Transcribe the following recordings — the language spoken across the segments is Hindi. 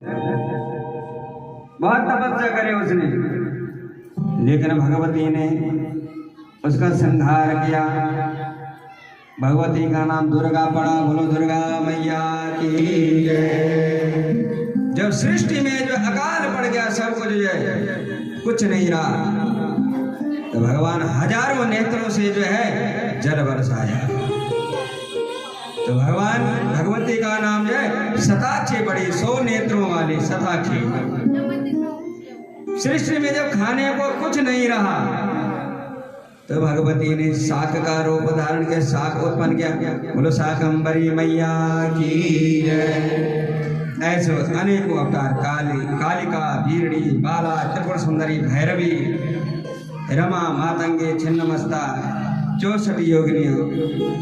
बहुत तपस्या करे उसने, लेकिन भगवती ने उसका संहार किया। भगवती का नाम दुर्गा पड़ा। बोलो दुर्गा मैया की जय। जब सृष्टि में जो अकाल पड़ गया, सब कुछ जो है कुछ नहीं रहा, तो भगवान हजारों नेत्रों से जो है जल बरसाया। तो भगवान भगवती का नाम जो है शताक्षी पड़ी, 100 नेत्रों वाली शताक्षी। सृष्टि में जब खाने को कुछ नहीं रहा, तो भगवती ने शाक का रूप धारण के शाक उत्पन्न किया। बोलो शाकंभरी मैया की जय। ऐसे अनेकों अवतार, काली, कालिका, बीरड़ी, बाला, त्रिपुर सुंदरी, भैरवी, रमा, मातंगे, छिन्नमस्ता, 64 योगिनियों,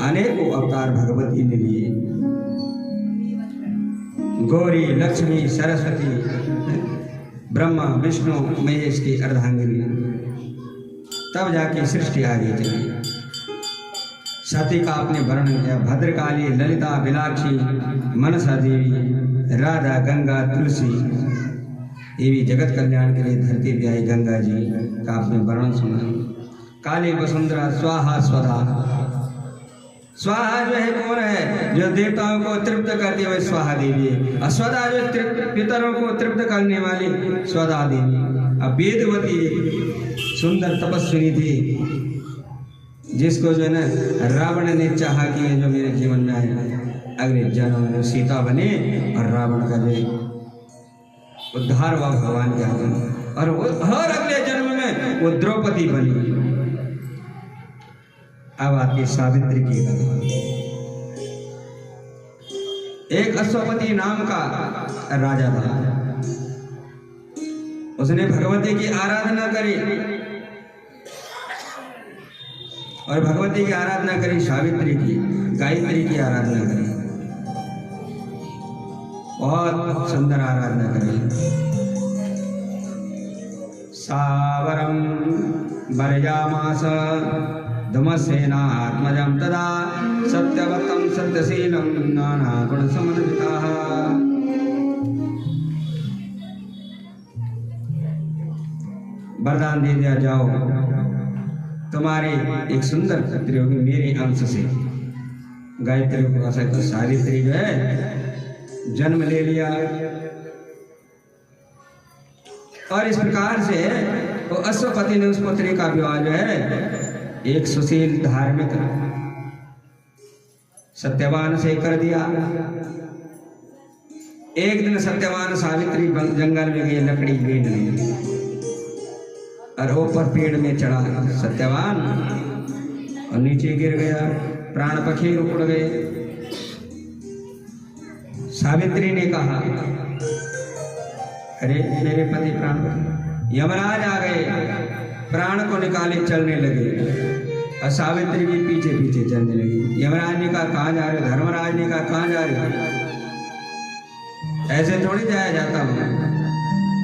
अनेकों अवतार भगवती ने लिए। गौरी, लक्ष्मी, सरस्वती, ब्रह्मा, विष्णु, महेश की अर्धांगिनी, तब जाके सृष्टि आगे चली। सती का आपने वर्णन किया। भद्रकाली, ललिता, बिलाक्षी, मनसा देवी, राधा, गंगा, तुलसी, ये भी जगत कल्याण के लिए धरती पे आई गंगा जी का आपने वर्णन सुना। काली, वसुंधरा, स्वाहा, स्वधा। स्वाहा जो है कौन है? जो देवताओं को तृप्त करती है, वही स्वाहा देवी है। और स्वधा जो पितरों को तृप्त करने वाली स्वधा देवी। अब वेदवती सुंदर तपस्विनी थी, जिसको जो है ना रावण ने चाहा कि ये जो मेरे जीवन में आए, अगले जन्म में सीता बने और रावण का जो उद्धार हुआ भगवान के हाथ में, और वो हर अगले जन्म में वो द्रौपदी बनी। अब आती सावित्री की कथा। एक अश्वपति नाम का राजा था। उसने भगवती की आराधना करी, और भगवती की आराधना करी, सावित्री की, गायत्री की आराधना करी, बहुत सुंदर आराधना करी। सावरम वर्यामास धुमसेनात्मजं तदा सत्यवतं सत्यशीलं नाना गुण समन्वितः। वरदान दे दिया, जाओ तुम्हारी एक सुंदर पुत्री होगी मेरे अंश से। गायत्री को तो सावित्री जो है जन्म ले लिया, और इस प्रकार से तो अश्वपति ने उस पुत्री का विवाह जो है एक सुशील धार्मिक सत्यवान से कर दिया। एक दिन सत्यवान सावित्री जंगल में गई लकड़ी बीनने, और ऊपर पेड़ में चढ़ा सत्यवान और नीचे गिर गया, प्राण पखेरु उड़ गए। सावित्री ने कहा, अरे मेरे पति प्राण, यमराज आ गए, प्राण को निकाले चलने लगे, और सावित्री भी पीछे पीछे चलने लगी। यमराज ने कहा कहाँ जा रहे हो? धर्मराज ने कहा कहाँ जा रहे हो? ऐसे थोड़ी जाया जाता हूँ।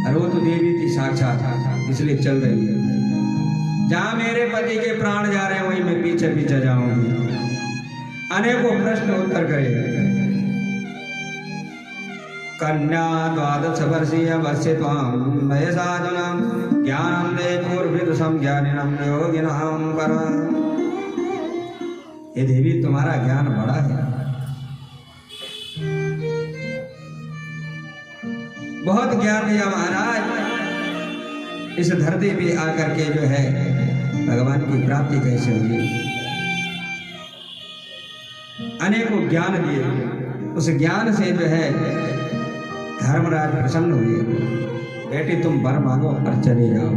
और वो तो देवी थी साक्षात, इसलिए चल रही है। जहाँ मेरे पति के प्राण जा रहे हैं वहीं मैं पीछे पीछे जाऊंगी। अनेकों प्रश्न उत्तर करे। कन्या 12 वर्षीय वस्य त्वां वयसाधुना ज्ञानं दे पूर्वविदुषं ज्ञानिनं योगिनं परम्। ये देवी तुम्हारा ज्ञान बड़ा है, बहुत ज्ञान दिया महाराज। इस धरती पे आकर के जो है भगवान की प्राप्ति कैसे होगी? अनेकों ज्ञान दिए, उस ज्ञान से जो है धर्मराज प्रसन्न हुए। बेटी तुम वर मांगो और चले जाओ।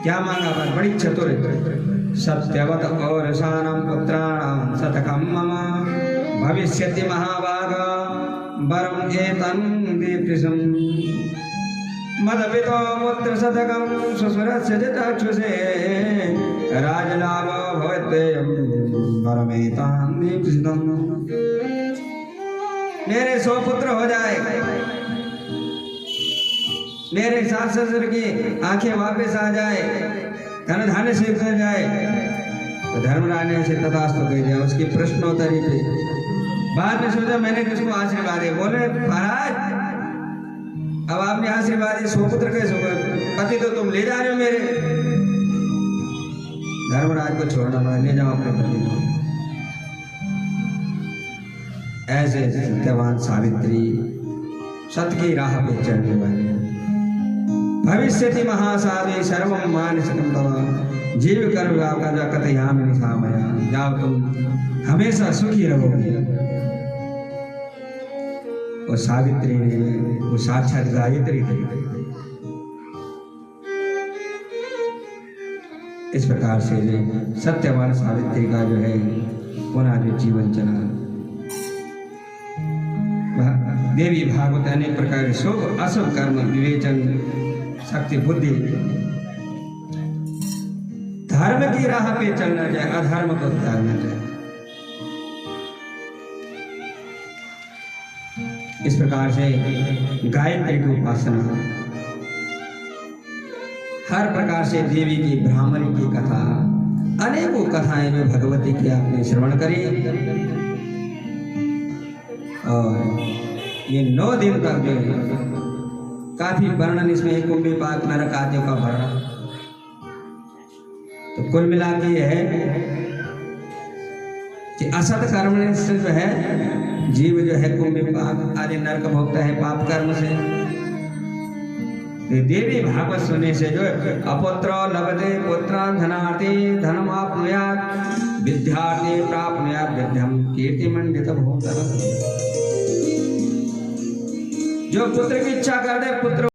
क्या मांगा वर? बड़ी चतुर, सत्यवत और शानम पुत्राणाम शतकम मम भविष्यति महाभाग वरम एतं दीप्तिसं मदपितो पुत्र शतकम सुस्वरस्य जटाक्षुषे राजलाभ भवत्ययं वरमेतं दीप्तिसं। मेरे 100 पुत्र हो जाए, मेरे सास ससुर की आंखें वापस आ जाए, धन धान्य से कर जाए, तो धर्मराज ने ऐसे तथास्तु कह दिया। उसकी प्रश्नोत्तरी पे बाद में सोचा मैंने किसको आशीर्वाद है, बोले महाराज अब आपने आशीर्वाद दिया, सुपुत्र कैसे होगा, पति तो तुम ले जा रहे हो मेरे। धर्मराज को छोड़ना पड़ा, ले जाओ अपने पति को। ऐसे सत्यवान सावित्री सत्य की राह पे चढ़ने वाले, भविष्यति महासाधे सर्वम मानसिकम तव जीव कर्म का कथयामि निशामया, जाओ तुम हमेशा सुखी रहोगे। और सावित्री ने वो साक्षात गायत्री थी। इस प्रकार से सत्यवान सावित्री का जो है पुनः जो जीवन चला। देवी भागवत अनेक प्रकार शुभ अशुभ कर्म विवेचन शक्ति बुद्धि धर्म की राह पे चलना चाहिए, अधर्म को त्यागना चाहिए। इस प्रकार से गायत्री की उपासना, हर प्रकार से देवी की ब्राह्मणी की कथा, अनेकों कथाएं जो भगवती की आपने श्रवण करी। और ये 9 दिन तक जो काफी वर्णन इसमें कुंभी पाक नरक आदि का वर्णन। तो कुल मिला के ये है कि असत कर्म से जो है जीव जो है कुंभी पाक आदि नरक भोगता है पाप कर्म से। देवी भागवत सुनने से जो अपुत्र लभते पुत्रान् धनार्थे धनमाप्नुयात् विद्यार्थे प्राप्नुयात् विद्यम कीर्तिमंडित भूतः। जो पुत्र की इच्छा करते पुत्र